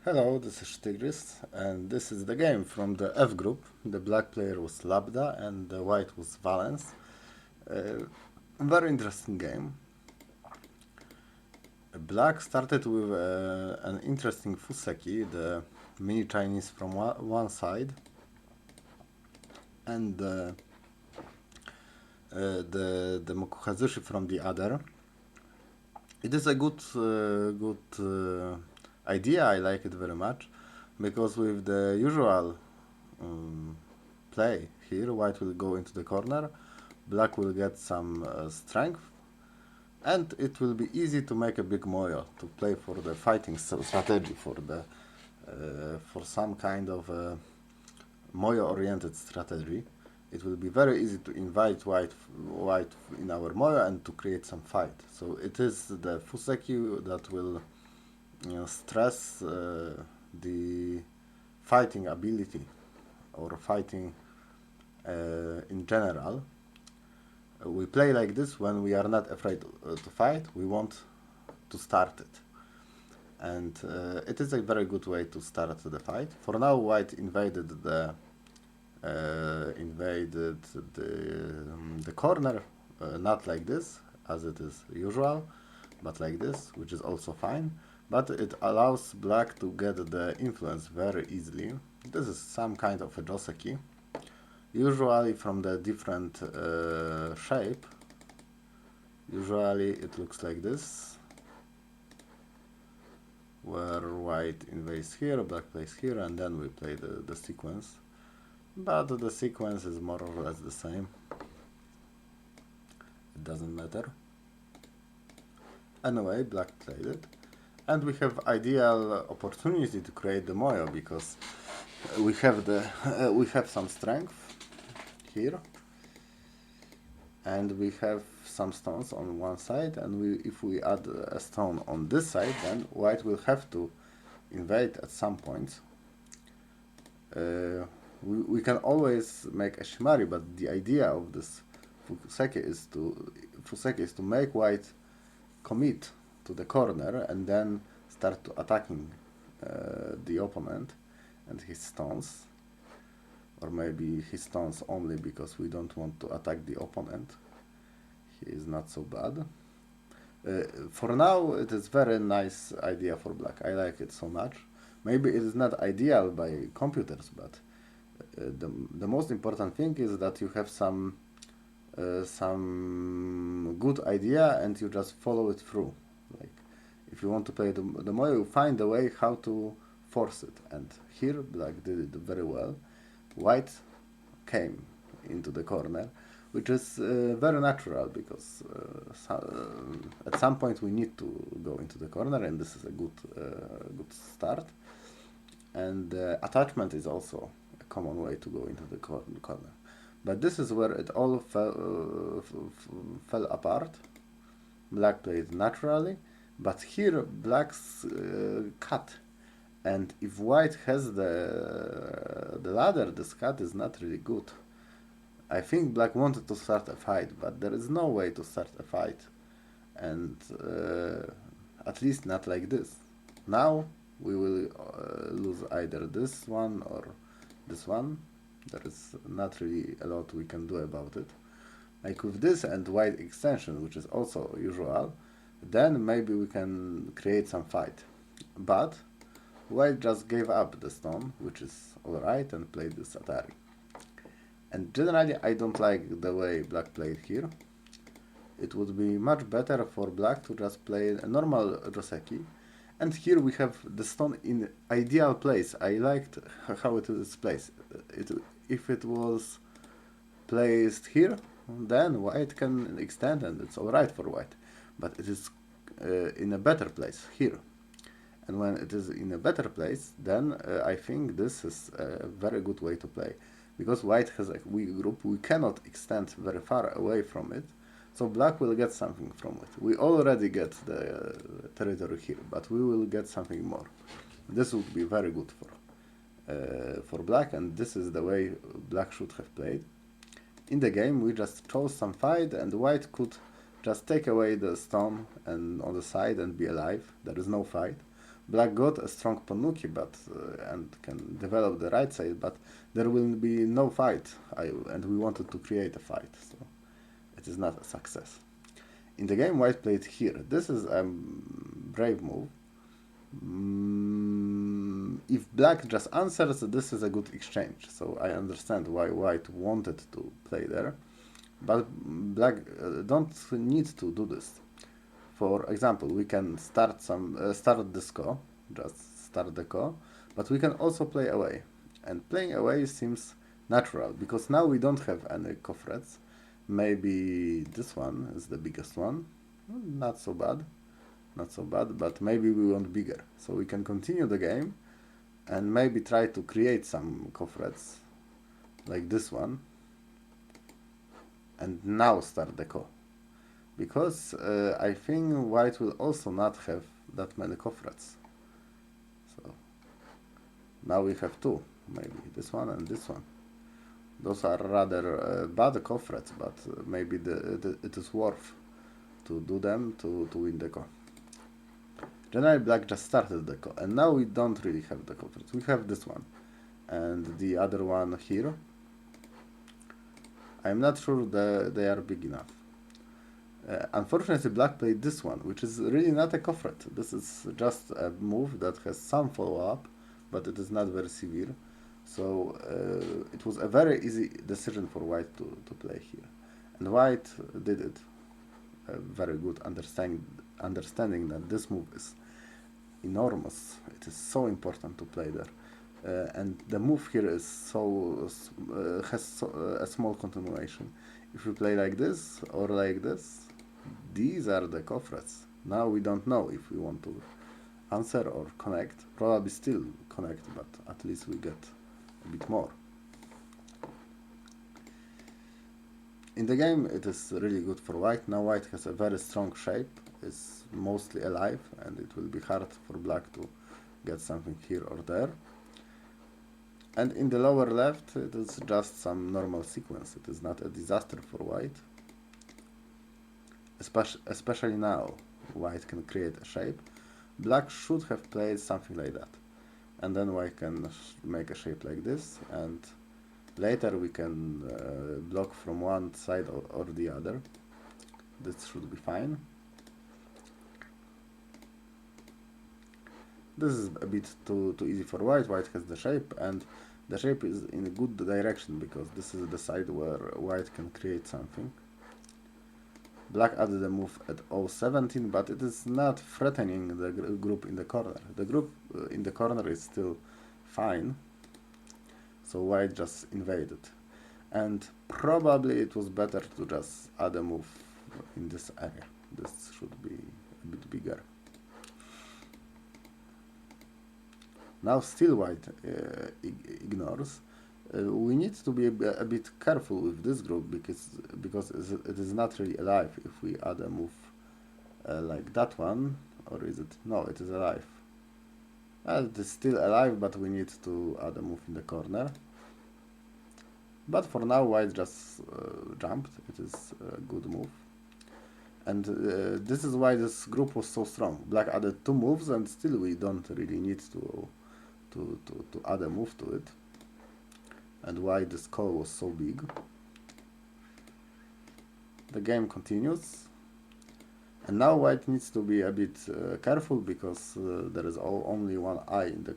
Hello, this is Sztygrys, and this is the game from the F group. The black player was Labda and the white was Valence. Very interesting game. Black started with an interesting fuseki, the mini Chinese from one side, and the mokuhazushi from the other. It is a good idea. I like it very much, because with the usual play here, white will go into the corner, black will get some strength, and it will be easy to make a big moyo to play for the fighting strategy, for some kind of moyo oriented strategy. It will be very easy to invite white in our moyo and to create some fight. So it is the fuseki that will stress the fighting ability or fighting in general. We play like this when we are not afraid to fight. We want to start it, and it is a very good way to start the fight. For now, white invaded the corner, not like this as it is usual, but like this, which is also fine. But it allows black to get the influence very easily. This is some kind of a joseki, usually from the different shape. Usually it looks like this, where white invades here, black plays here, and then we play the sequence. But the sequence is more or less the same. It doesn't matter. Anyway, black played it. And we have ideal opportunity to create the moyo, because we have some strength here, and we have some stones on one side, and if we add a stone on this side, then white will have to invade at some point. We can always make a shimari, but the idea of this fuseki is to make white commit to the corner and then start to attacking the opponent and his stones, or maybe his stones only, because we don't want to attack the opponent. He is not so bad. For now, it is very nice idea for black. I like it so much. Maybe it is not ideal by computers, but the most important thing is that you have some good idea and you just follow it through. Like, if you want to play the moyo, you find a way how to force it, and here black did it very well. White came into the corner, which is very natural, because at some point we need to go into the corner, and this is a good start. And attachment is also a common way to go into the corner. But this is where it all fell apart. Black played naturally, but here black's cut, and if white has the ladder, this cut is not really good. I think black wanted to start a fight, but there is no way to start a fight, and at least not like this. Now we will lose either this one or this one. There is not really a lot we can do about it. Like with this and white extension, which is also usual, then maybe we can create some fight. But white just gave up the stone, which is alright, and played this Atari. And generally I don't like the way black played here. It would be much better for black to just play a normal joseki. And here we have the stone in ideal place. I liked how it is placed. If it was placed here, then white can extend, and it's alright for white. But it is in a better place here. And when it is in a better place, then I think this is a very good way to play. Because white has a weak group, we cannot extend very far away from it. So black will get something from it. We already get the territory here, but we will get something more. This would be very good for black, and this is the way black should have played. In the game, we just chose some fight, and white could just take away the stone and on the side and be alive. There is no fight. Black got a strong Ponuki, but and can develop the right side, but there will be no fight, and we wanted to create a fight, so it is not a success. In the game, white played here. This is a brave move. If black just answers, this is a good exchange, so I understand why white wanted to play there, but black don't need to do this. For example, we can start this ko, just start the ko, but we can also play away, and playing away seems natural because now we don't have any ko threats. Maybe this one is the biggest one, not so bad, but maybe we want bigger, so we can continue the game and maybe try to create some ko threats like this one, and now start the ko. Because I think white will also not have that many ko threats. So now we have two, maybe this one and this one. Those are rather bad ko threats, but maybe it is worth to do them to win the ko. Generally black just started the ko, and now we don't really have the ko threats. We have this one and the other one here. I'm not sure that they are big enough. Unfortunately, black played this one, which is really not a ko threat. This is just a move that has some follow-up, but it is not very severe. So it was a very easy decision for white to play here. And white did it. Very good understanding that this move is enormous. It is so important to play there. And the move here is has a small continuation. If we play like this or like this, these are the ko threats. Now we don't know if we want to answer or connect. Probably still connect, but at least we get a bit more. In the game it is really good for white. Now white has a very strong shape, is mostly alive, and it will be hard for black to get something here or there. And in the lower left it is just some normal sequence. It is not a disaster for white. Especially now, white can create a shape. Black should have played something like that. And then white can make a shape like this, and later we can block from one side or the other. This should be fine. This is a bit too easy for white. White has the shape, and the shape is in a good direction because this is the side where white can create something. Black added a move at 0.17, but it is not threatening the group in the corner. The group in the corner is still fine, so white just invaded. And probably it was better to just add a move in this area. This should be a bit bigger. Now still white ignores. We need to be a bit careful with this group because it is not really alive if we add a move like that one, or is it? No, it is alive. It is still alive, but we need to add a move in the corner. But for now, white just jumped. It is a good move. And this is why this group was so strong. Black added two moves, and still we don't really need to add a move to it. And why this call was so big. The game continues, and now white needs to be a bit careful because there is only one eye in the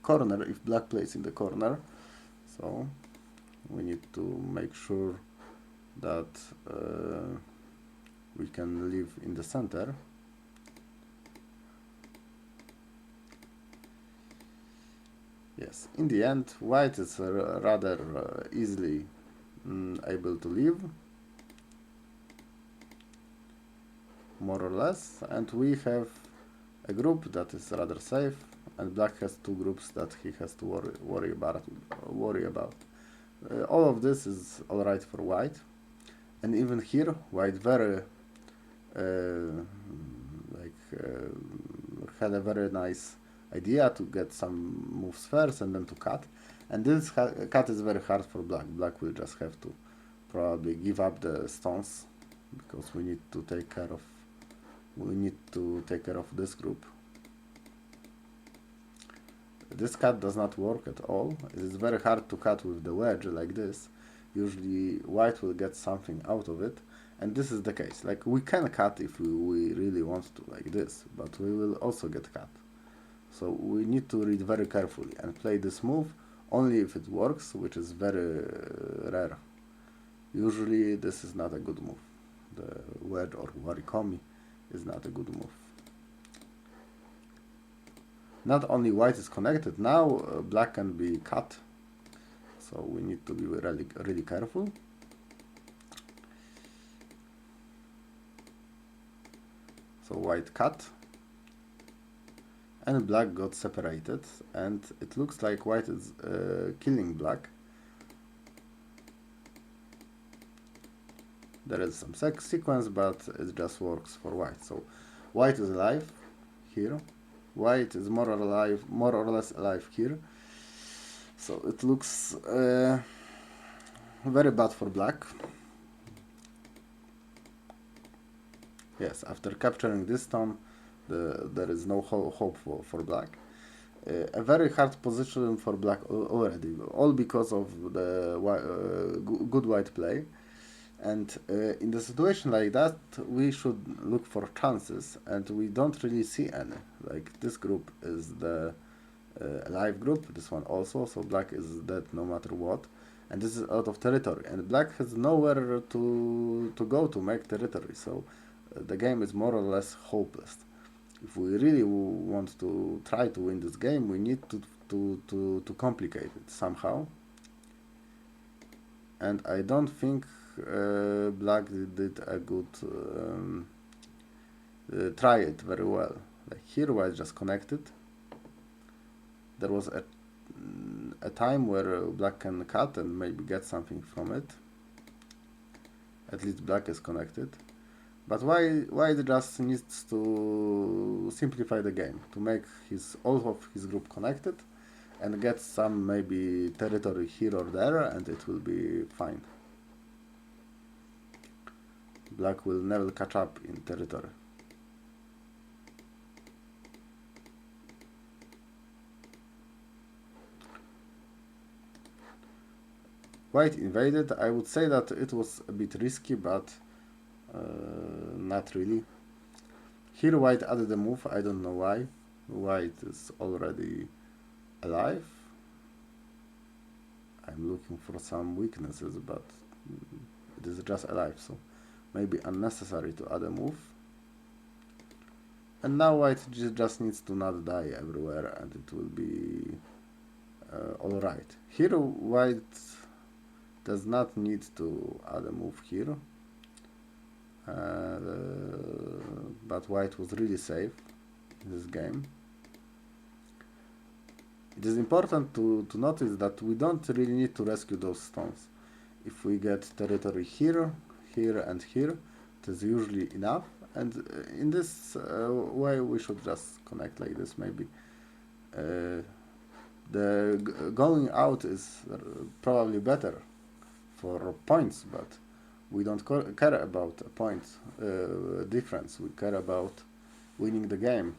corner if black plays in the corner, so we need to make sure that we can live in the center. Yes, in the end, white is rather easily able to live, more or less, and we have a group that is rather safe, and black has two groups that he has to worry about. All of this is alright for white, and even here, white very had a very nice idea to get some moves first and then to cut, and this cut is very hard for black. Black will just have to probably give up the stones because we need to take care of this group. This cut does not work at all. It is very hard to cut with the wedge like this. Usually white will get something out of it, and this is the case. Like, we can cut if we really want to, like this, but we will also get cut. So we need to read very carefully and play this move only if it works, which is very rare. Usually this is not a good move. The wedge or warikomi is not a good move. Not only white is connected, now black can be cut. So we need to be really careful. So white cut. And black got separated. And it looks like white is killing black. There is some sequence, but it just works for white. So white is alive here. White is more or less alive here. So it looks very bad for black. Yes, after capturing this stone, there is no hope for black. A very hard position for black already, all because of the good white play. And in the situation like that, we should look for chances, and we don't really see any. Like, this group is the alive group, this one also, so black is dead no matter what, and this is out of territory, and black has nowhere to go to make territory, so the game is more or less hopeless. If we really want to try to win this game, we need to complicate it somehow, and I don't think black did a good try it very well. Like, here white just connected. There was a time where black can cut and maybe get something from it. At least black is connected. But white just needs to simplify the game, to make all of his group connected and get some maybe territory here or there, and it will be fine. Black will never catch up in territory. White invaded. I would say that it was a bit risky, but not really. Here white added a move, I don't know why. White is already alive. I'm looking for some weaknesses, but it is just alive, so maybe unnecessary to add a move. And now white just needs to not die everywhere, and it will be alright. Here white does not need to add a move here, but white was really safe in this game. It is important to notice that we don't really need to rescue those stones. If we get territory here, here and here, it is usually enough, and in this way we should just connect like this maybe. The going out is probably better for points, but we don't care about a point difference. We care about winning the game.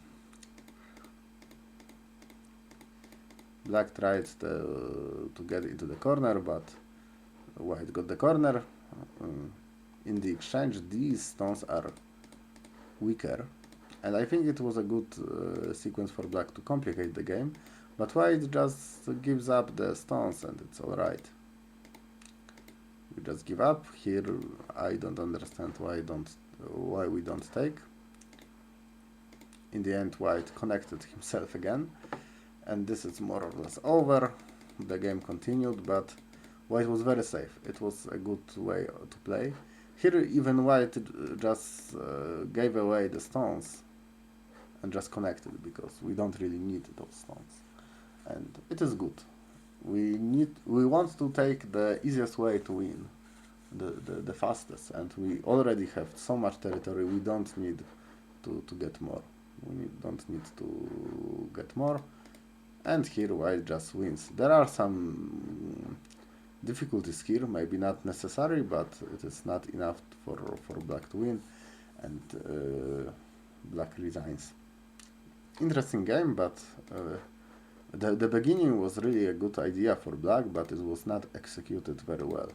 Black tried to get into the corner, but white got the corner. In the exchange, these stones are weaker, and I think it was a good sequence for black to complicate the game, but white just gives up the stones and it's alright. We just give up. Here I don't understand why we don't take. In the end, white connected himself again, and this is more or less over. The game continued, but white was very safe. It was a good way to play. Here even white just gave away the stones and just connected, because we don't really need those stones, and it is good. We want to take the easiest way to win, the fastest, and we already have so much territory. We don't need to get more. Don't need to get more, and here white just wins. There are some difficulties here, maybe not necessary, but it is not enough for black to win, and black resigns. Interesting game, but The beginning was really a good idea for black, but it was not executed very well.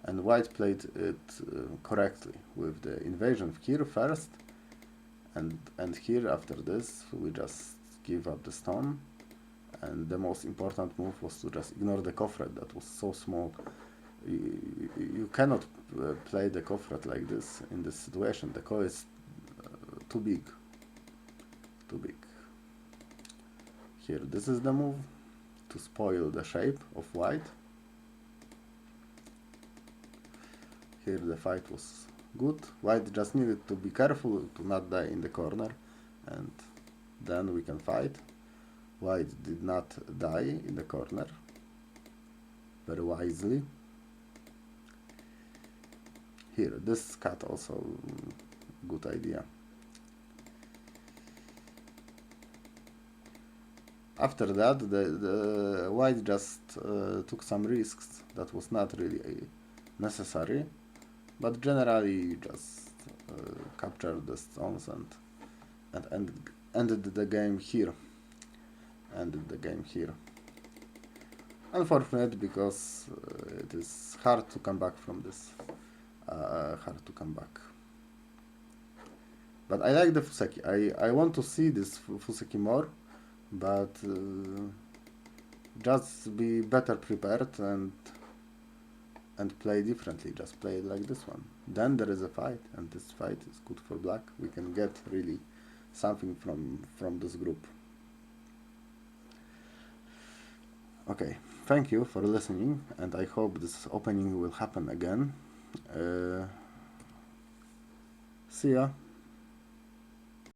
And white played it correctly with the invasion here first, and here after this we just give up the stone, and the most important move was to just ignore the kofret that was so small. You cannot play the kofret like this in this situation. The ko is too big. Here, this is the move to spoil the shape of white. Here the fight was good. White just needed to be careful to not die in the corner, and then we can fight. White did not die in the corner, very wisely. Here, this cut also good idea. After that, the white just took some risks that was not really necessary, but generally just captured the stones and ended the game here. Unfortunate, because it is hard to come back from this. But I like the fuseki. I want to see this fuseki more, but just be better prepared and play differently. Just play it like this one. Then there is a fight, and this fight is good for black. We can get really something from this group. Okay, thank you for listening, and I hope this opening will happen again. See ya.